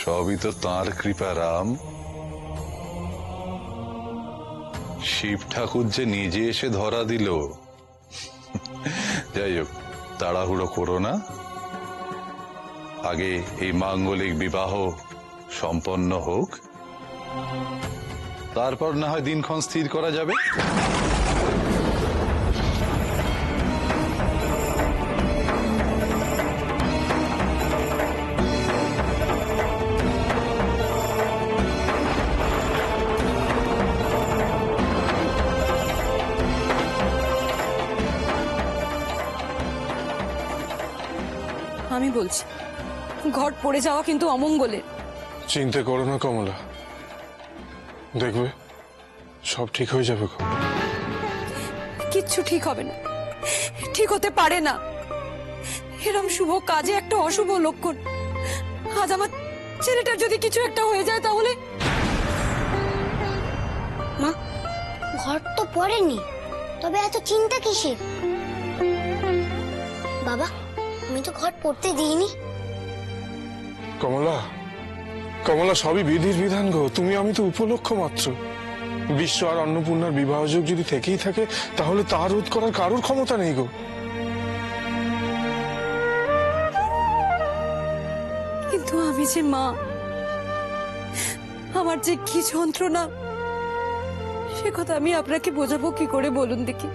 সবই তো তাঁর কৃপা রাম। শিব ঠাকুর যে নিজে এসে ধরা দিল। যাই হোক, তাড়াহুড়ো করো না, আগে এই মাঙ্গলিক বিবাহ সম্পন্ন হোক, তারপর না হয় দিনক্ষণ স্থির করা যাবে। আমি বলছি, ঘট পড়ে যাওয়া কিন্তু অমঙ্গলের। চিন্তা করো না কমলা, দেখবে সব ঠিক হয়ে যাবে। কিচ্ছু ঠিক হবে না, ঠিক হতে পারে না। এরম শুভ কাজে একটা অশুভ লক্ষণ। আজ আমার ছেলেটার যদি কিছু একটা হয়ে যায় তাহলে। মা, ঘট তো পড়েনি, তবে এত চিন্তা কিসের? বাবা, আমি তো ঘট পড়তে দিইনি। কমলা, কমলা, সবই বিধির বিধান গো। তুমি আমি তো উপলক্ষ মাত্র। বিশ্ব আর অন্নপূর্ণার বিবাহযোগ যদি থেকেই থাকে তাহলে তা রোধ করার কারোর ক্ষমতা নেই গো। কিন্তু আমি যে মা, আমার যে কি যন্ত্রণা, সে কথা আমি আপনাকে বোঝাবো কি করে বলুন দেখি।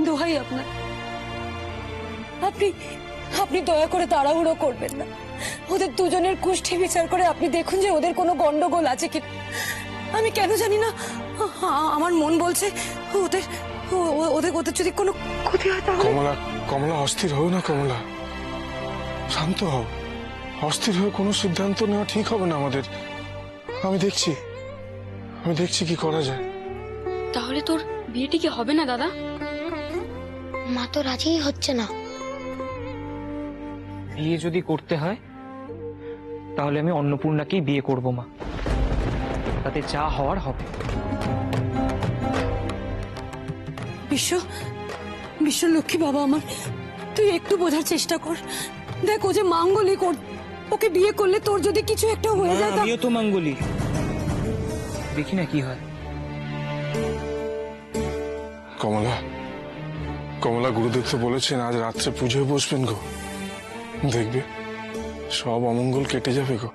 দোহাই আপনার, আপনি আপনি দয়া করে তাড়াহুড়ো করবেন না। ওদের দুজনের কুষ্ঠি বিচার করে আপনি দেখুন যে ওদের কোনো গন্ডগোল আছে কি। আমি কেন জানি না, আমার মন বলছে ওদের ওদের ওদের যদি কোনো ক্ষতি হয় তাহলে। কমলা, কমলা, অস্থির হও না কমলা, শান্ত হও। অস্থির হয়ে কোনো সিদ্ধান্ত নেওয়া ঠিক হবে না আমাদের। আমি দেখছি কি করা যায়। তাহলে তোর বিয়েটি কি হবে না দাদা? মা তো রাজিই হচ্ছে না। বিয়ে যদি করতে হয় তাহলে আমি অন্নপূর্ণাকেই বিয়ে করব মা, তাতে যা হওয়ার হবে। বিশ্ব লক্ষ্মী বাবা আমার, তুই একটু বোঝার চেষ্টা কর। দেখ, ও যে মাঙ্গলিক, ওকে বিয়ে করলে তোর যদি কিছু একটা হয়ে যায়। আমিও তো মাঙ্গলিক, দেখি না কি হয়। কমলা, কমলা, গুরুদেব তো বলেছেন আজ রাত্রে পুজোয় বসবেন গো। দেখবে সব অমঙ্গল কেটে যাবে গো।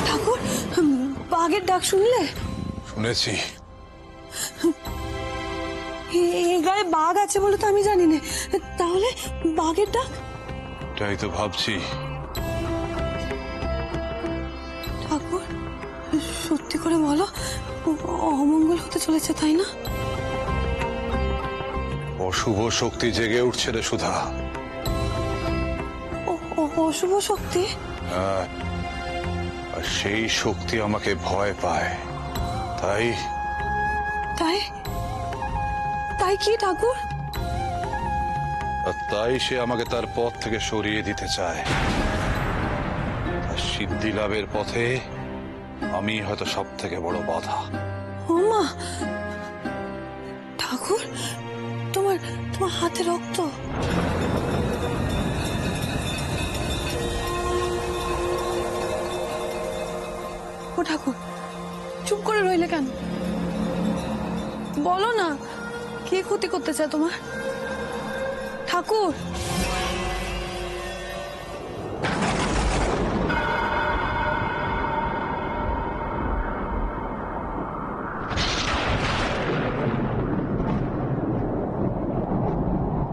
ঠাকুর, বাঘের ডাক শুনলে? শুনেছি। এই গায়ে বাঘ আছে বলে তো আমি জানি না, তাহলে বাঘের ডাক? তাই তো ভাবছি। ঠাকুর, সত্যি করে বলো, অমঙ্গল হতে চলেছে তাই না? অশুভ শক্তি জেগে উঠছে রে সুধা। অশুভ শক্তি? হ্যাঁ, আর সেই শক্তি আমাকে ভয় পায়। তাই তাই তাই কি ঠাকুর? আর তাই সে আমাকে তার পথ থেকে সরিয়ে দিতে চায়। আর সিদ্ধি লাভের পথে আমি হয়তো সব থেকে বড় বাধা। ও মা, ঠাকুর, তোমার তোমার হাতে রক্ত। ও ঠাকুর, চুপ করে রইলে কেন? বলো না, কে ক্ষতি করতে চায় তোমার? ঠাকুর,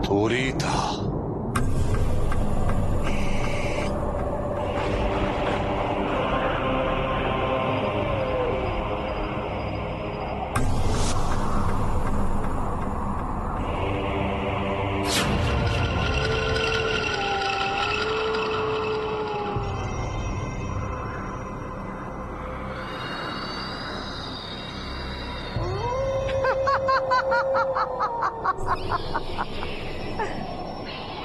তোরিতা,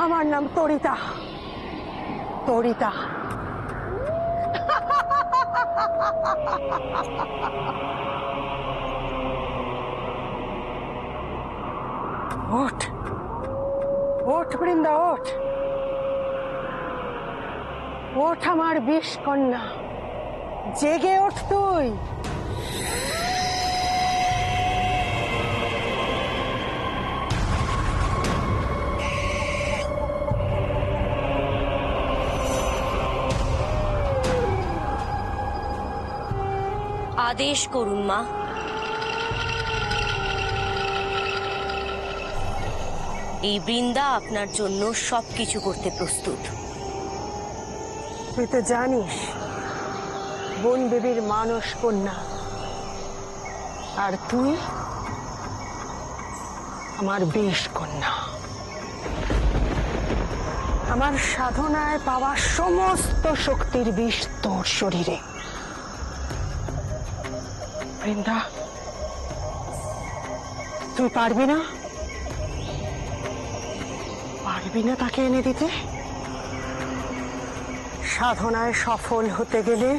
আমার নাম তরিতা। তরিতা। ওঠ ওঠ বৃন্দা, ওঠ ওঠ আমার বিষ কন্যা, জেগে ওঠ তুই। আদেশ করুন মা। এই বৃন্দা আপনার জন্য সবকিছু করতে প্রস্তুত। তুই তো জানিস বন দেবীর মানস কন্যা, আর তুই আমার বিষ কন্যা। আমার সাধনায় পাওয়া সমস্ত শক্তির বিষ তোর শরীরে। বৃন্দা, তুই পারবি না? পারবি না তাকে এনে দিতে? সাধনায় সফল হতে গেলে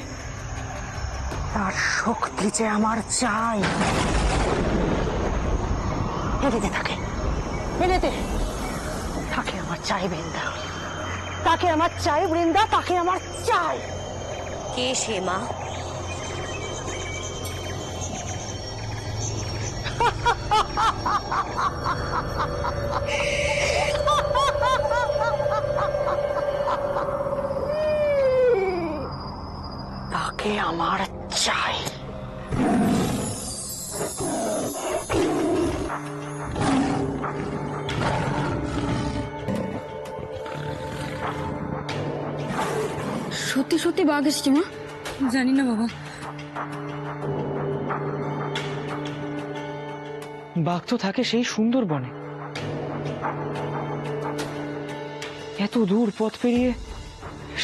তার শক্তি যে আমার চাই। এনে দে তাকে, এনে দে। তাকে আমার চাই বৃন্দা, তাকে আমার চাই বৃন্দা, তাকে আমার চাই। কে সে মা? তাকে আমার চাই। সত্যি সত্যি বাঘ এসছে মা? জানি না বাবা। বাঘ তো থাকে সেই সুন্দরবনে, এত দূর পথ পেরিয়ে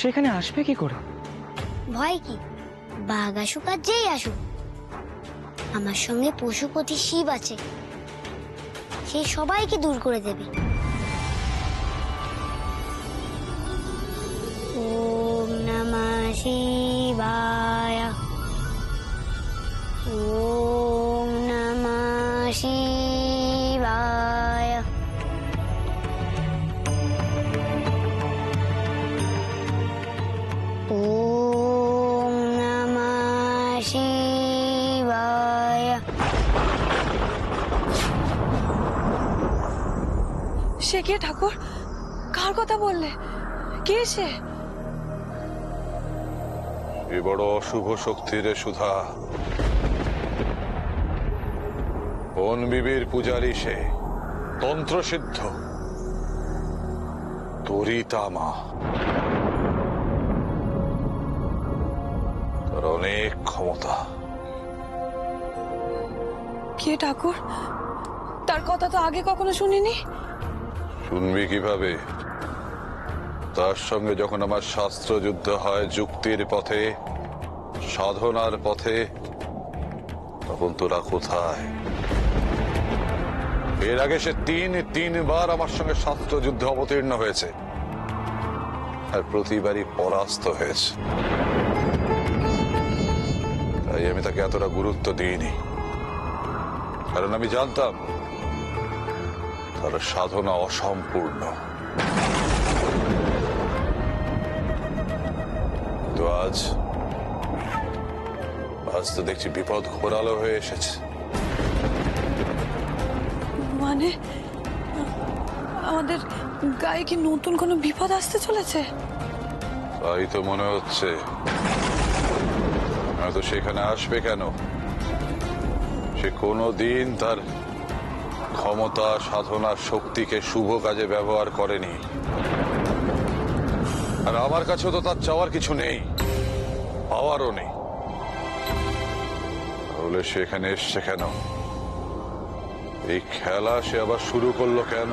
সেখানে আসবে কি করে? ভয় কি? বাঘ আসুক আর যেই আসুক, আমার সঙ্গে পশুপতি শিব আছে, সে সবাইকে দূর করে দেবে। ওম নমঃ শিবায়, ওম নমঃ শিবায়। ওম নমঃ শিবায়। সে কে ঠাকুর? কার কথা বললে? কে সে? এ বড় অশুভ শক্তির সুধা, বন বিবির পূজারী সে, তন্ত্রসিদ্ধ তরিতা মা। তার অনেক ক্ষমতা। কে ঠাকুর? তার কথা তো আগে কখনো শুনিনি। শুনবি কিভাবে? তার সঙ্গে যখন আমার শাস্ত্র যুদ্ধ হয় যুক্তির পথে, সাধনার পথে, তখন তোরা কোথায়? এর আগে সে তিনবার আমার সঙ্গে শাস্ত্র যুদ্ধে অবতীর্ণ হয়েছে, আর প্রতিবারই পরাস্ত হয়েছে। তাই আমি তাকে এতটা গুরুত্ব দিইনি, কারণ আমি জানতাম তার সাধনা অসম্পূর্ণ। তো আজ তো দেখছি বিপদ ঘোরালো হয়ে এসেছে। মানে আমাদের গায়ে কি নতুন কোনো বিপদ আসতে চলেছে? তাই তো মনে হচ্ছে। হয়তো সেখানে আসবে কেন? সে কোনোদিন তার ক্ষমতা, সাধনার শক্তিকে শুভ কাজে ব্যবহার করেনি, আর আমার কাছেও তো তার চাওয়ার কিছু নেই, পাওয়ারও নেই। তাহলে সে এখানে এসছে কেন? এই খেলা সে আবার শুরু করলো কেন?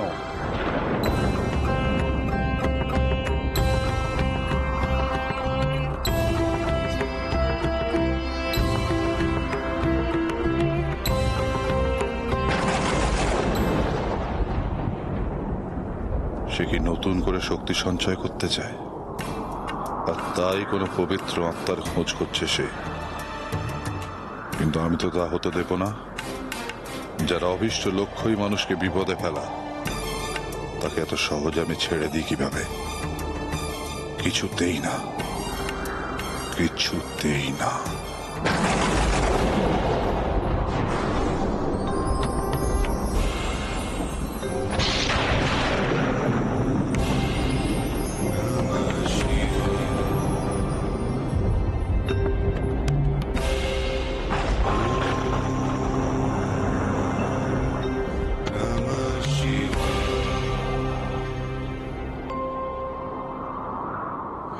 সে কি নতুন করে শক্তি সঞ্চয় করতে চায়? তাই কোনো পবিত্র আত্মার খোঁজ করছে সে। কিন্তু আমি তো তা হতে দেব না। যারা অভীষ্ট লক্ষ্যই মানুষকে বিপদে ফেলা, তাকে এত সহজে আমি ছেড়ে দিই কিভাবে? কিছুতেই না, কিছুতেই না।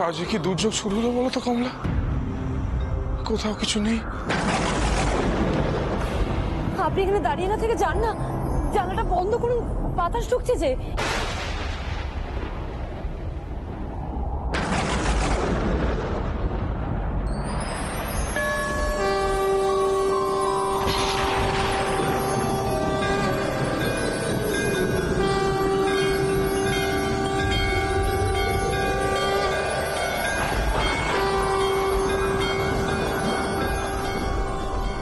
আজকে কি দুর্যোগ শুরু হলো বলো তো কমলা? কোথাও কিছু নেই। আপনি এখানে দাঁড়িয়ে না থেকে যান না, জানলাটা বন্ধ করুন, বাতাস ঢুকছে যে।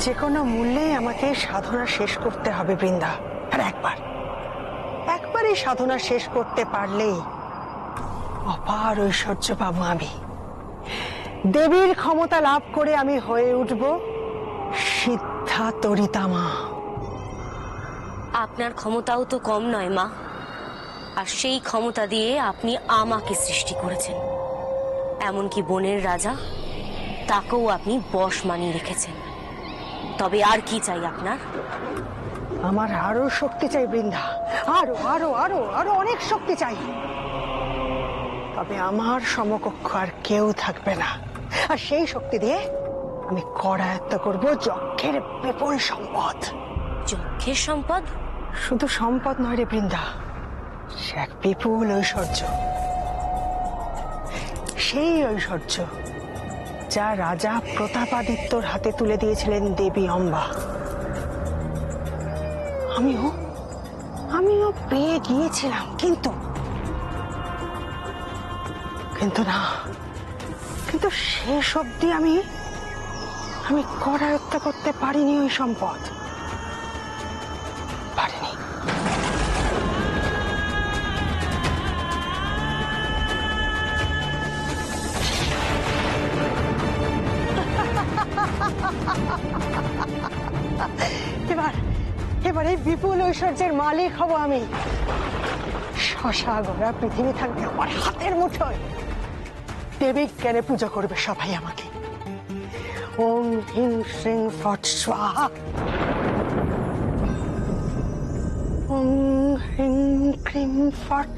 যে কোনো মূল্যে আমাকে সাধনা শেষ করতে হবে বৃন্দা। আর একবার এই সাধনা শেষ করতে পারলেই অপার ঐশ্বর্য পাবো আমি। দেবীর ক্ষমতা লাভ করে আমি হয়ে উঠব সিদ্ধা তরিতামা। আপনার ক্ষমতাও তো কম নয় মা, আর সেই ক্ষমতা দিয়ে আপনি আমাকে সৃষ্টি করেছেন। এমনকি বনের রাজা, তাকেও আপনি বশ মানিয়ে রেখেছেন। তবে আর কি চাই আপনার? আমার আরো শক্তি চাই বৃন্দা, আরো আরো আরো আরো অনেক শক্তি চাই। তবে আমার সমকক্ষ আর কেউ থাকবে না। আর সেই শক্তি দিয়ে আমি করায়ত্ত করব যক্ষের বিপুল সম্পদ। যক্ষের সম্পদ? শুধু সম্পদ নয় রে বৃন্দা, সে এক বিপুল ঐশ্বর্য। সেই ঐশ্বর্য যা রাজা প্রতাপাদিত্যর হাতে তুলে দিয়েছিলেন দেবী অম্বা। আমিও পেয়ে গিয়েছিলাম, কিন্তু শেষ অবধি আমি করায়ত্ত করতে পারিনি ওই সম্পদ, পারিনি। এবার এই বিপুল ঐশ্বর্যের মালিক হব আমি। শশা গড়া পৃথিবী থাকবে আমার হাতের মুঠোয়। দেবী জ্ঞানে পূজা করবে সবাই আমাকে। ওম হ্রিং শ্রীং ফট স্বাহা, ওম হ্রিং ক্রিং ফট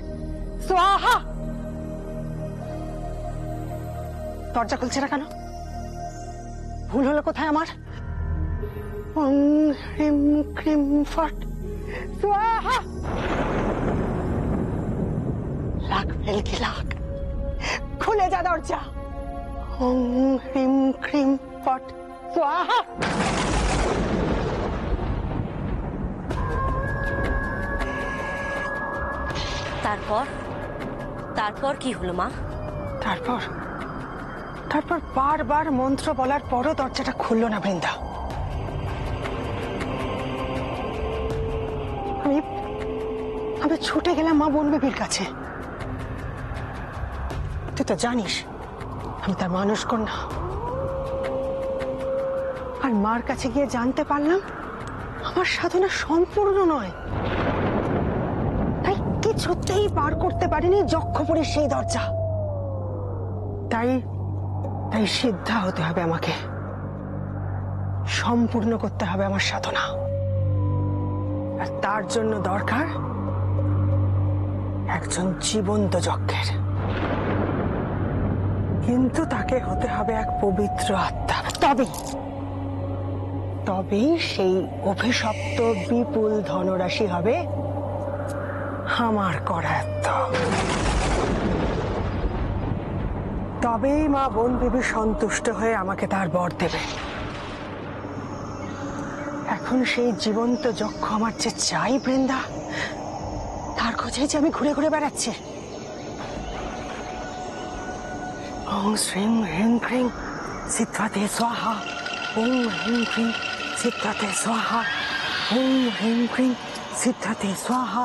স্বাহা। দরজা খুলছে না কেন? ভুল হলো কোথায় আমার? ওম হ্রিং ক্রিং ফট স্বাহা। লাখ ফেলকি লাখ, খুলে যা দরজা। ওম হ্রিং ক্রিং ফট স্বাহা। তারপর কি হলো মা? তারপর বারবার মন্ত্র বলার পরও দরজাটা খুললো না বৃন্দা। আমি ছুটে গেলাম মা বনবিবির কাছে। তুই তো জানিস আমি তার মানুষ কন্যা। আর মার কাছে গিয়ে জানতে পারলাম আমার সাধনা সম্পূর্ণ নয়। তাই কিছুতেই পার করতে পারিনি যক্ষপুরীর সেই দরজা। তাই সিদ্ধা হতে হবে আমাকে, সম্পূর্ণ করতে হবে আমার সাধনা। আর তার জন্য দরকার একজন জীবন্ত যক্ষের। কিন্তু তাকে হতে হবে এক পবিত্র আত্মা। তবেই সেই অভিশপ্ত বিপুল ধনরাশি হবে আমার করায়ত্ত। তবেই মা বনবিবি সন্তুষ্ট হয়ে আমাকে তার বর দেবে। এখন সেই জীবন্ত যক্ষ আমার যে চাই বৃন্দা, তার খোঁজে যে আমি ঘুরে ঘুরে বেড়াচ্ছি। ওং শ্রীং হ্রিং ক্রিং সিদ্ধাতে স্বাহা ওং হ্রিং ক্রিং সিদ্ধাতে স্বাহা ওং হ্রিং ক্রিং সিদ্ধাতে স্বাহা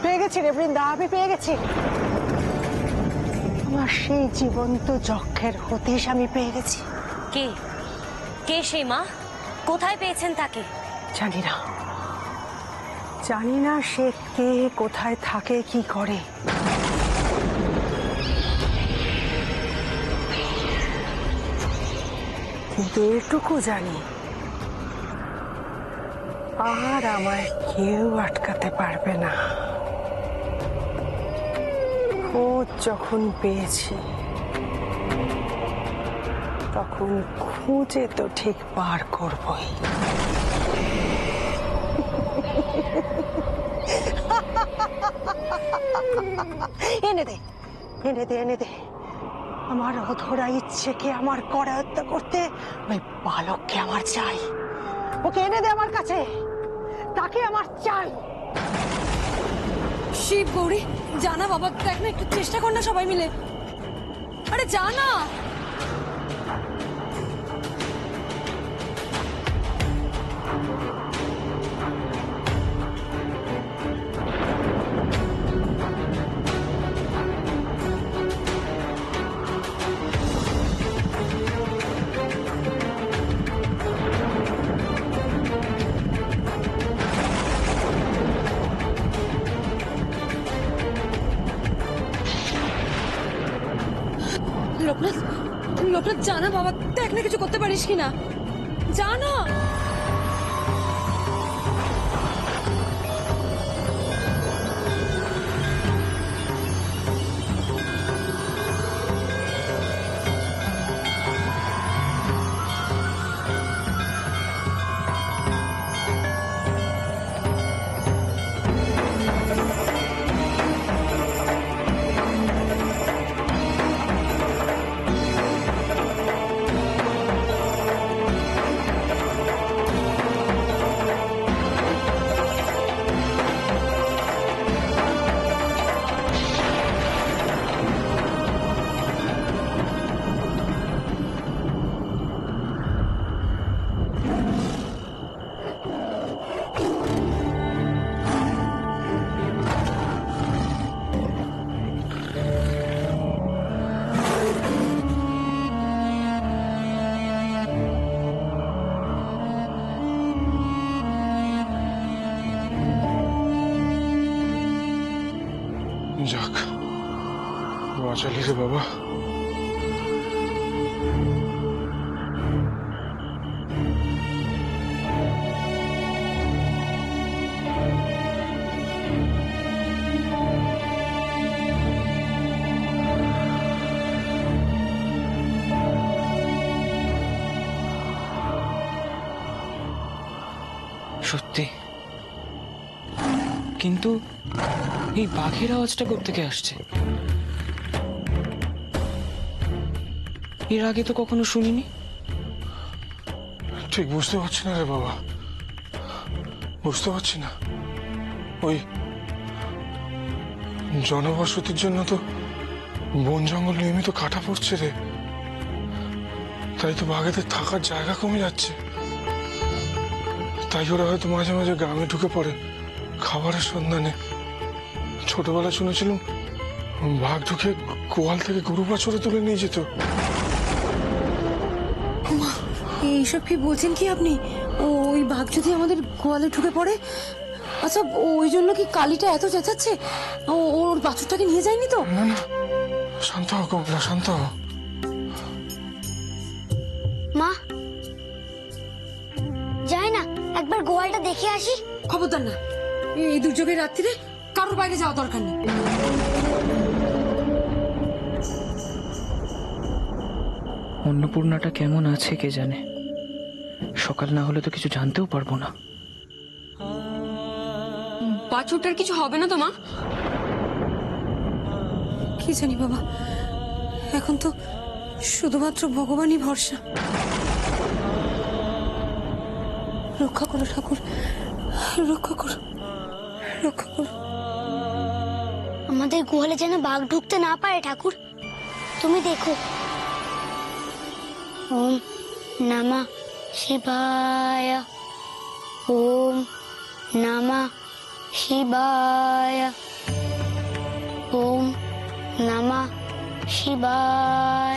পেয়ে গেছি রে বৃন্দা, আমি পেয়ে গেছি। আমার সেই জীবন্ত যক্ষের হদিশ আমি পেয়ে গেছি। কে কে সেই মা? কোথায় পেয়েছেন তাকে? জানি না, জানি না সে কে, কোথায় থাকে, কি করে। কিন্তু এটুকু জানি, আর আমায় কেউ আটকাতে পারবে না। খোঁজ যখন পেয়েছি, তখন খুঁজে তো ঠিক বার করবই। এনে দে, এনে দে, এনে দে। আমার অধরা ইচ্ছেকে আমার করায়ত্ত করতে ওই বালককে আমার চাই। ওকে এনে দে আমার কাছে, তাকে আমার চাই। শিব গৌরী, জানা বাবা, দেখ না, একটু চেষ্টা কর না সবাই মিলে। আরে জানা। লোকনাথ, লোকনাথ জানা বাবা, দেখ না কিছু করতে পারিস কিনা, জানা। যাক, বাঁচালি রে বাবা। সত্যি, কিন্তু এই বাঘের আওয়াজটা কোত্থেকে আসছে? এর আগে তো কখনো শুনিনি। ঠিক বুঝতে পারছি না রে বাবা, বুঝতে পারছি না। ওই জনবসতির জন্য তো বন জঙ্গল নিয়মিত কাটা পড়ছে রে, তাই তো বাঘেদের থাকার জায়গা কমে যাচ্ছে। তাই ওরা হয়তো মাঝে মাঝে গ্রামে ঢুকে পড়ে খাবারের সন্ধানে। ছোটবেলায় শুনেছিলাম বাঘ ঢুকে গোয়াল থেকে গরু বাছুরে তুলে নিয়ে যেত। এইসব কি বলছেন কি আপনি? ওই বাঘ যদি আমাদের গোয়ালে ঢুকে পড়ে, আচ্ছা ওই জন্য কি কালীটা এত চেঁচাচ্ছে? ওর বাছুরটাকে নিয়ে যায়নি তো? না না, শান্ত হও কমলা, শান্ত হও। মা, যাই না একবার গোয়ালটা দেখে আসি। খবরদার না, এই দুর্যোগের রাত্রিরে কারোর বাইরে যাওয়া দরকার নেই। অন্নপূর্ণাটা কেমন আছে কে জানে, সকাল না হলে তো কিছু জানতেও পারবো না। বাছুরটার কিছু হবে না তো মা? কি জানি বাবা, এখন তো শুধুমাত্র ভগবানই ভরসা। রক্ষা করো ঠাকুর, রক্ষা করো, রক্ষা করো। আমাদের গুহালে যেন বাঘ ঢুকতে না পারে ঠাকুর, তুমি দেখো। ওম নমঃ শিবায়, ওম নমঃ শিবায়, ওম নমঃ শিবায়।